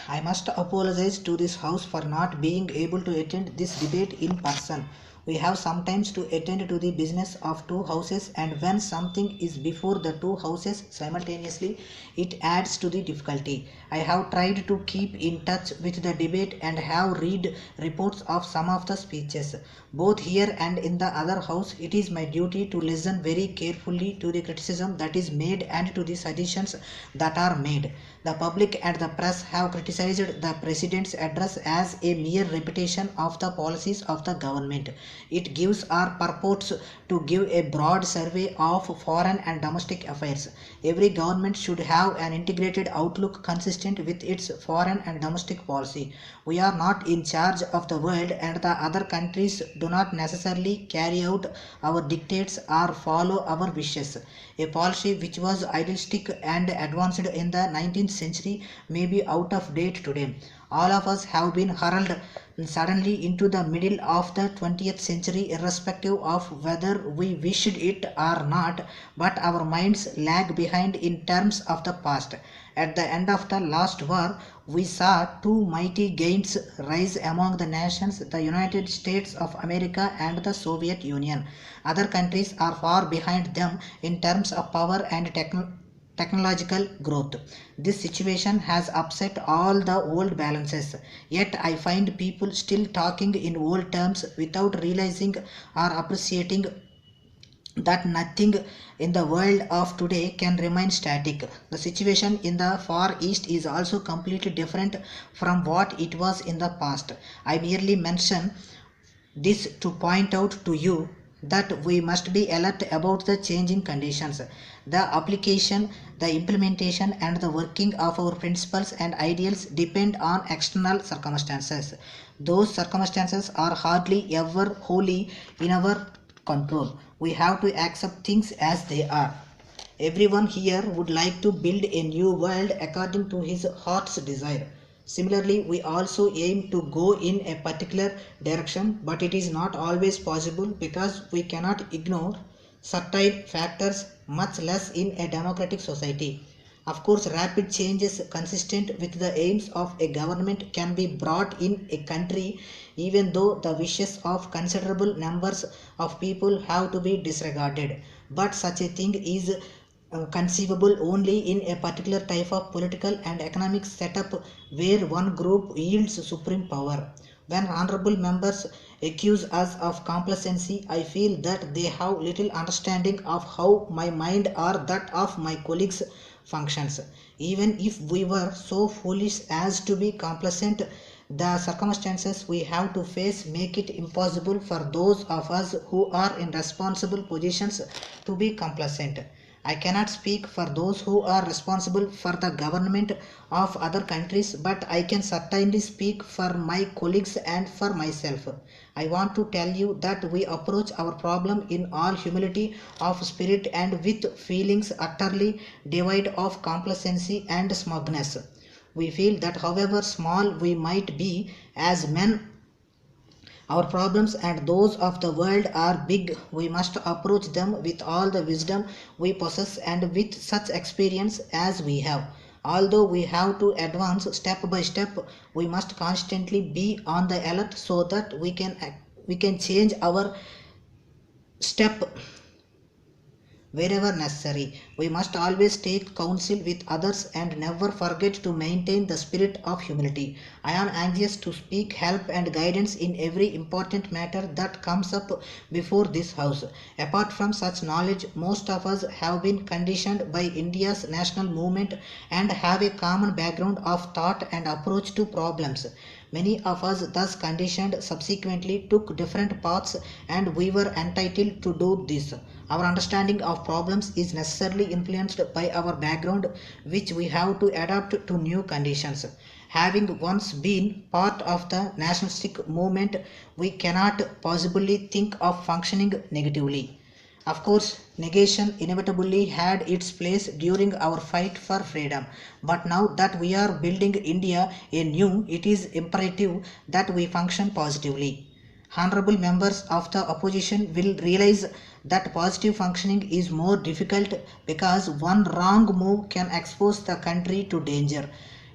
I must apologize to this house for not being able to attend this debate in person. We have sometimes to attend to the business of two houses, and when something is before the two houses simultaneously, it adds to the difficulty. I have tried to keep in touch with the debate and have read reports of some of the speeches. Both here and in the other house, it is my duty to listen very carefully to the criticism that is made and to the suggestions that are made. The public and the press have criticized the president's address as a mere repetition of the policies of the government. It gives or purports to give a broad survey of foreign and domestic affairs. Every government should have an integrated outlook consistent with its foreign and domestic policy. We are not in charge of the world, and the other countries do not necessarily carry out our dictates or follow our wishes. A policy which was idealistic and advanced in the 19th century may be out of date today. All of us have been hurled suddenly into the middle of the 20th century, irrespective of whether we wished it or not, but our minds lag behind in terms of the past. At the end of the last war, we saw two mighty giants rise among the nations, the United States of America and the Soviet Union. Other countries are far behind them in terms of power and technological growth. This situation has upset all the old balances. Yet I find people still talking in old terms without realizing or appreciating that nothing in the world of today can remain static. The situation in the Far East is also completely different from what it was in the past. I merely mention this to point out to you that we must be alert about the changing conditions. The application, the implementation, and the working of our principles and ideals depend on external circumstances. Those circumstances are hardly ever wholly in our control. We have to accept things as they are. Everyone here would like to build a new world according to his heart's desire. Similarly, we also aim to go in a particular direction, but it is not always possible because we cannot ignore certain factors, much less in a democratic society. Of course, rapid changes consistent with the aims of a government can be brought in a country, even though the wishes of considerable numbers of people have to be disregarded. But such a thing is conceivable only in a particular type of political and economic setup where one group yields supreme power. When honorable members accuse us of complacency, I feel that they have little understanding of how my mind or that of my colleagues functions. Even if we were so foolish as to be complacent, the circumstances we have to face make it impossible for those of us who are in responsible positions to be complacent. I cannot speak for those who are responsible for the government of other countries, but I can certainly speak for my colleagues and for myself. I want to tell you that we approach our problem in all humility of spirit and with feelings utterly devoid of complacency and smugness. We feel that however small we might be as men, our problems and those of the world are big. We must approach them with all the wisdom we possess and with such experience as we have. Although we have to advance step by step, we must constantly be on the alert so that we can change our step wherever necessary. We must always take counsel with others and never forget to maintain the spirit of humility. I am anxious to seek help and guidance in every important matter that comes up before this house. Apart from such knowledge, most of us have been conditioned by India's national movement and have a common background of thought and approach to problems. Many of us, thus conditioned, subsequently took different paths, and we were entitled to do this. Our understanding of problems is necessarily influenced by our background, which we have to adapt to new conditions. Having once been part of the nationalistic movement, we cannot possibly think of functioning negatively. Of course, negation inevitably had its place during our fight for freedom. But now that we are building India anew, it is imperative that we function positively. Honorable members of the opposition will realize that positive functioning is more difficult because one wrong move can expose the country to danger.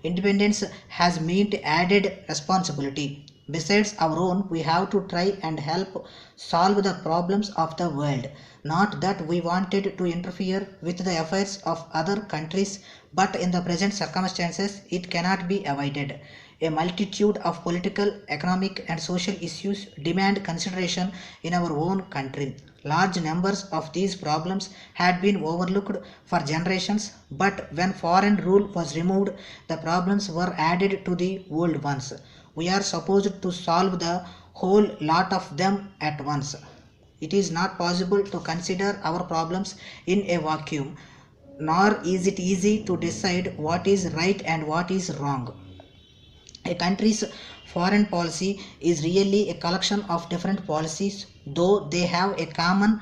Independence has meant added responsibility. Besides our own, we have to try and help solve the problems of the world. Not that we wanted to interfere with the affairs of other countries, but in the present circumstances, it cannot be avoided. A multitude of political, economic, and social issues demand consideration in our own country. Large numbers of these problems had been overlooked for generations, but when foreign rule was removed, the problems were added to the old ones. We are supposed to solve the whole lot of them at once. It is not possible to consider our problems in a vacuum, nor is it easy to decide what is right and what is wrong. A country's foreign policy is really a collection of different policies, though they have a common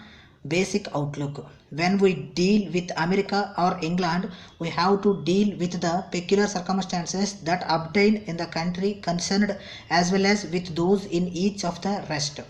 basic outlook. When we deal with America or England, we have to deal with the peculiar circumstances that obtain in the country concerned as well as with those in each of the rest.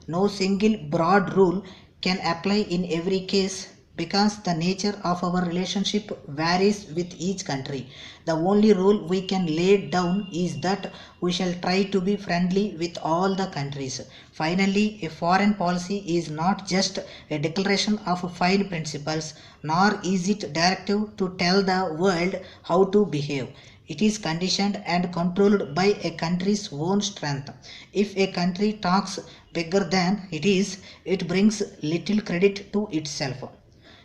No single broad rule can apply in every case because the nature of our relationship varies with each country. The only rule we can lay down is that we shall try to be friendly with all the countries. Finally, a foreign policy is not just a declaration of fine principles, nor is it directive to tell the world how to behave. It is conditioned and controlled by a country's own strength. If a country talks bigger than it is, it brings little credit to itself.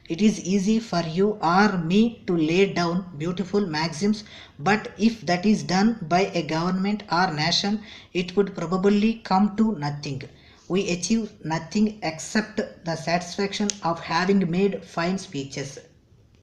It is easy for you or me to lay down beautiful maxims, but if that is done by a government or nation, it would probably come to nothing. We achieve nothing except the satisfaction of having made fine speeches.